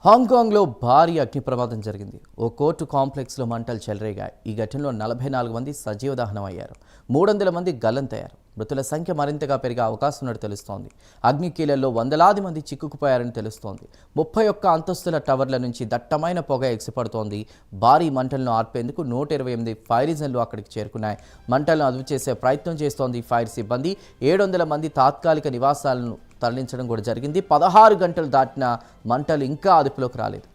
హాంకాంగ్లో భారీ అగ్ని ప్రమాదం జరిగింది. ఓ కోర్టు కాంప్లెక్స్లో మంటలు చెలరేగాయి. ఈ ఘటనలో 44 మంది సజీవ దహనం అయ్యారు. 300 మంది గల్లంతయ్యారు. మృతుల సంఖ్య మరింతగా పెరిగే అవకాశం ఉన్నట్టు తెలుస్తోంది. అగ్నికీలల్లో వందలాది మంది చిక్కుకుపోయారని తెలుస్తోంది. 31 అంతస్తుల టవర్ల నుంచి దట్టమైన పొగ ఎగిసిపడుతోంది. భారీ మంటలను ఆర్పేందుకు 128 ఫైర్ ఇంజన్లు అక్కడికి చేరుకున్నాయి. మంటలను అదుపు చేసే ప్రయత్నం చేస్తోంది ఫైర్ సిబ్బంది. 700 మంది తాత్కాలిక నివాసాలను తరలించడం కూడా జరిగింది. 16 గంటలు దాటిన మంటలు ఇంకా అదుపులోకి రాలేదు.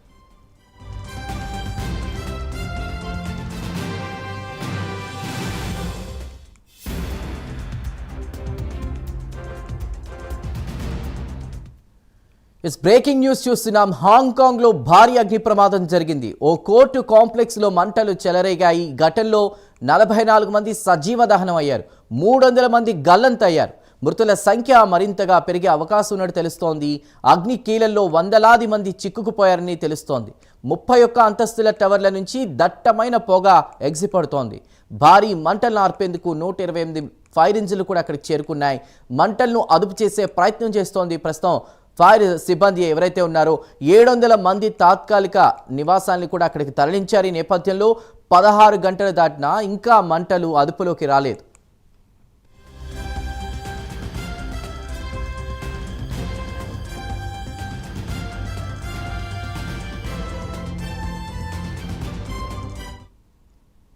బ్రేకింగ్ న్యూస్ చూస్తున్నాం. హాంకాంగ్లో భారీ అగ్ని ప్రమాదం జరిగింది. ఓ కోర్టు కాంప్లెక్స్లో మంటలు చెలరేగాయి. ఘటనలో 44 మంది సజీవ దహనం అయ్యారు. 300 మంది గల్లంతయ్యారు. మృతుల సంఖ్య మరింతగా పెరిగే అవకాశం ఉన్నట్టు తెలుస్తోంది. అగ్ని కీలల్లో వందలాది మంది చిక్కుకుపోయారని తెలుస్తోంది. 31 అంతస్తుల టవర్ల నుంచి దట్టమైన పొగ ఎగిసిపడుతోంది. భారీ మంటలను ఆర్పేందుకు 128 ఫైర్ ఇంజిన్లు కూడా అక్కడికి చేరుకున్నాయి. మంటలను అదుపు చేసే ప్రయత్నం చేస్తోంది ప్రస్తుతం ఫైర్ సిబ్బంది ఎవరైతే ఉన్నారో. 700 మంది తాత్కాలిక నివాసాన్ని కూడా అక్కడికి తరలించారు. ఈ నేపథ్యంలో 16 గంటలు దాటినా ఇంకా మంటలు అదుపులోకి రాలేదు.